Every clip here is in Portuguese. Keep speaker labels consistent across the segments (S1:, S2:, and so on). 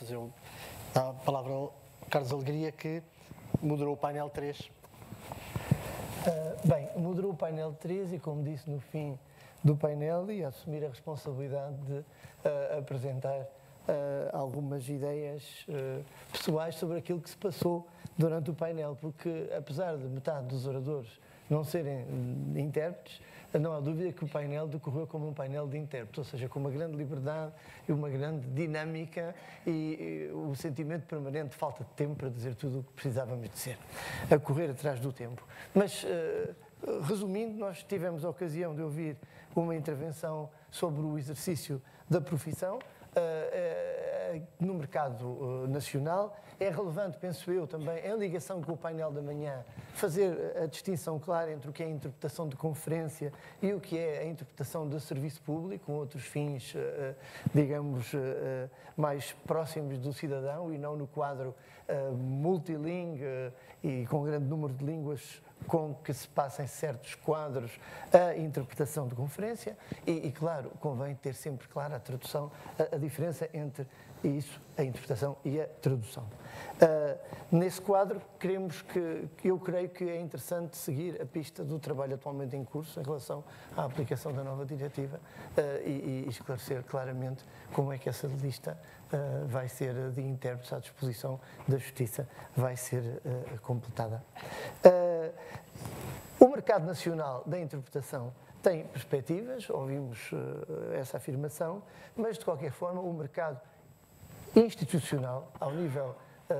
S1: datas. Eu dou a palavra ao Carlos Alegria, que moderou o painel 3.
S2: Bem, moderou o painel 3 e, como disse no fim do painel, ia assumir a responsabilidade de apresentar algumas ideias pessoais sobre aquilo que se passou durante o painel, porque apesar de metade dos oradores não serem intérpretes, não há dúvida que o painel decorreu como um painel de intérpretes, ou seja, com uma grande liberdade e uma grande dinâmica e o sentimento permanente de falta de tempo para dizer tudo o que precisávamos dizer, a correr atrás do tempo. Mas, resumindo, nós tivemos a ocasião de ouvir uma intervenção sobre o exercício da profissão no mercado nacional. É relevante, penso eu, também, em ligação com o painel da manhã, fazer a distinção clara entre o que é a interpretação de conferência e o que é a interpretação de serviço público, com outros fins, digamos, mais próximos do cidadão e não no quadro multilingue e com grande número de línguas com que se passem certos quadros a interpretação de conferência e, claro, convém ter sempre clara a tradução, a diferença entre isso, a interpretação e a tradução. Nesse quadro, eu creio que é interessante seguir a pista do trabalho atualmente em curso em relação à aplicação da nova diretiva e esclarecer claramente como é que essa lista vai ser de intérpretes à disposição da Justiça, vai ser completada. O mercado nacional da interpretação tem perspectivas, ouvimos essa afirmação, mas de qualquer forma o mercado institucional, ao nível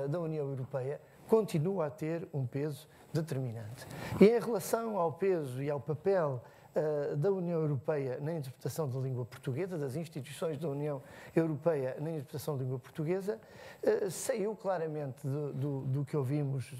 S2: da União Europeia, continua a ter um peso determinante. E em relação ao peso e ao papel da União Europeia na interpretação da língua portuguesa, das instituições da União Europeia na interpretação da língua portuguesa, saiu claramente do que ouvimos,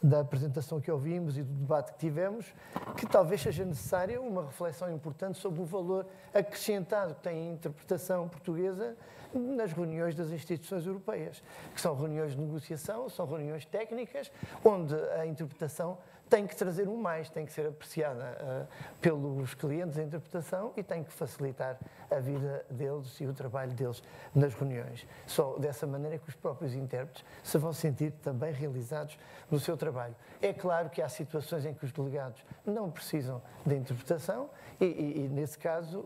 S2: da apresentação que ouvimos e do debate que tivemos, que talvez seja necessária uma reflexão importante sobre o valor acrescentado que tem a interpretação portuguesa nas reuniões das instituições europeias, que são reuniões de negociação, são reuniões técnicas, onde a interpretação tem que trazer um mais, tem que ser apreciada pelos clientes a interpretação e tem que facilitar a vida deles e o trabalho deles nas reuniões. Só dessa maneira que os próprios intérpretes se vão sentir também realizados no seu trabalho. É claro que há situações em que os delegados não precisam de interpretação e nesse caso,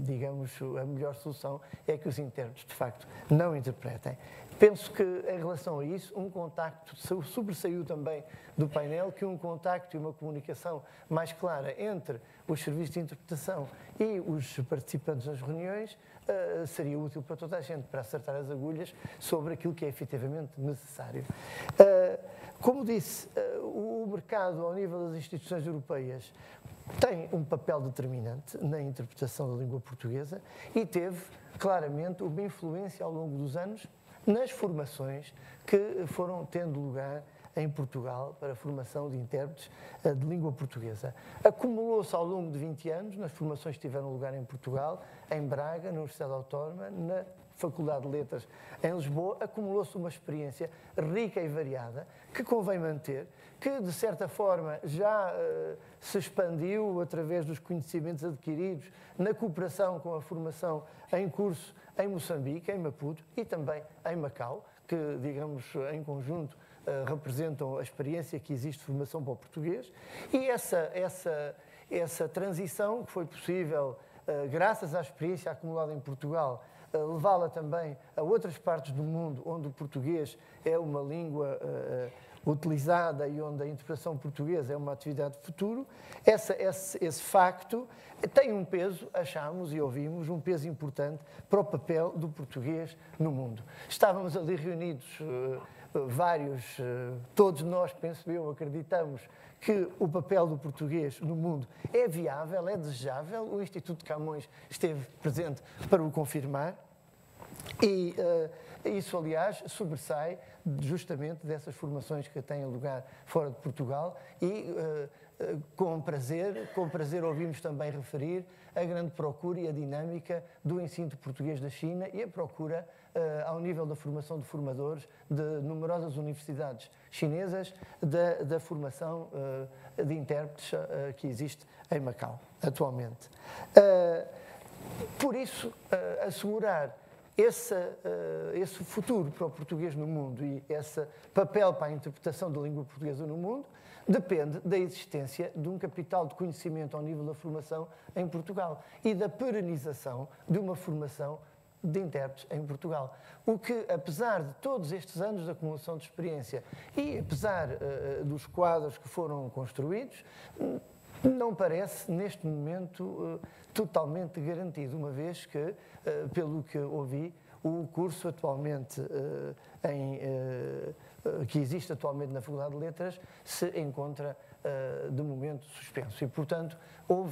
S2: digamos, a melhor solução é que os intérpretes, de facto, não interpretem. Penso que, em relação a isso, um contacto sobressaiu também do painel, que um contacto e uma comunicação mais clara entre os serviços de interpretação e os participantes das reuniões seria útil para toda a gente, para acertar as agulhas sobre aquilo que é efetivamente necessário. Como disse, o mercado, ao nível das instituições europeias, tem um papel determinante na interpretação da língua portuguesa e teve, claramente, uma influência ao longo dos anos nas formações que foram tendo lugar em Portugal para a formação de intérpretes de língua portuguesa. Acumulou-se ao longo de 20 anos nas formações que tiveram lugar em Portugal, em Braga, na Universidade Autónoma, na Faculdade de Letras em Lisboa, acumulou-se uma experiência rica e variada que convém manter, que de certa forma já se expandiu através dos conhecimentos adquiridos na cooperação com a formação em curso em Moçambique, em Maputo e também em Macau, que, digamos, em conjunto representam a experiência que existe de formação para o português. E essa transição que foi possível graças à experiência acumulada em Portugal, levá-la também a outras partes do mundo onde o português é uma língua utilizada e onde a interpretação portuguesa é uma atividade de futuro, esse facto tem um peso, achamos e ouvimos, um peso importante para o papel do português no mundo. Estávamos ali reunidos todos nós, penso eu, acreditamos que o papel do português no mundo é viável, é desejável. O Instituto de Camões esteve presente para o confirmar e isso, aliás, sobressai justamente dessas formações que têm lugar fora de Portugal e com prazer ouvimos também referir a grande procura e a dinâmica do ensino de português da China e a procura ao nível da formação de formadores de numerosas universidades chinesas da formação de intérpretes que existe em Macau atualmente. Por isso, assegurar esse futuro para o português no mundo e esse papel para a interpretação da língua portuguesa no mundo depende da existência de um capital de conhecimento ao nível da formação em Portugal e da perenização de uma formação de intérpretes em Portugal. O que, apesar de todos estes anos de acumulação de experiência e apesar dos quadros que foram construídos, não parece, neste momento, totalmente garantido, uma vez que, pelo que ouvi, o curso atualmente que existe atualmente na Faculdade de Letras se encontra, de momento, suspenso. E, portanto,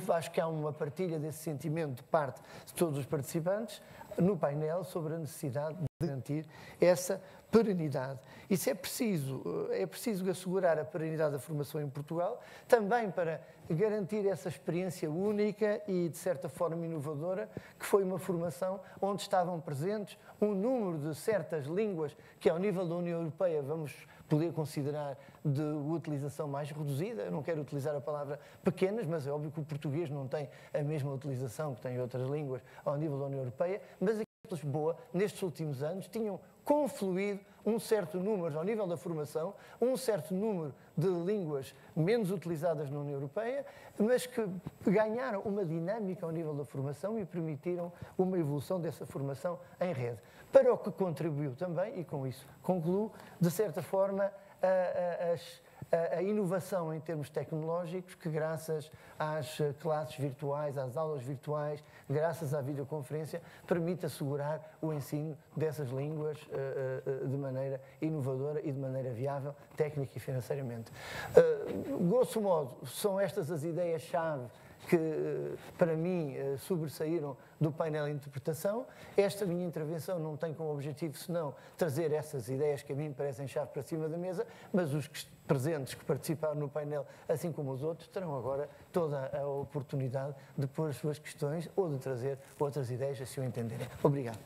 S2: acho que há uma partilha desse sentimento de parte de todos os participantes no painel sobre a necessidade de garantir essa perenidade. Isso é preciso assegurar a perenidade da formação em Portugal, também para garantir essa experiência única e, de certa forma, inovadora, que foi uma formação onde estavam presentes um número de certas línguas que, ao nível da União Europeia, vamos poder considerar de utilização mais reduzida. Eu não quero utilizar a palavra pequenas, mas é óbvio que o português não tem a mesma utilização que têm outras línguas ao nível da União Europeia, mas aqui em Lisboa, nestes últimos anos, tinham confluído um certo número, ao nível da formação, um certo número de línguas menos utilizadas na União Europeia, mas que ganharam uma dinâmica ao nível da formação e permitiram uma evolução dessa formação em rede. Para o que contribuiu também, e com isso concluo, de certa forma, a inovação em termos tecnológicos que, graças às classes virtuais, às aulas virtuais, graças à videoconferência, permite assegurar o ensino dessas línguas de maneira inovadora e de maneira viável, técnica e financeiramente. Grosso modo, são estas as ideias-chave que, para mim, sobressaíram do painel de interpretação. Esta minha intervenção não tem como objetivo senão trazer essas ideias que a mim parecem chave para cima da mesa, mas os presentes que participaram no painel, assim como os outros, terão agora toda a oportunidade de pôr as suas questões ou de trazer outras ideias, assim o entenderem. Obrigado.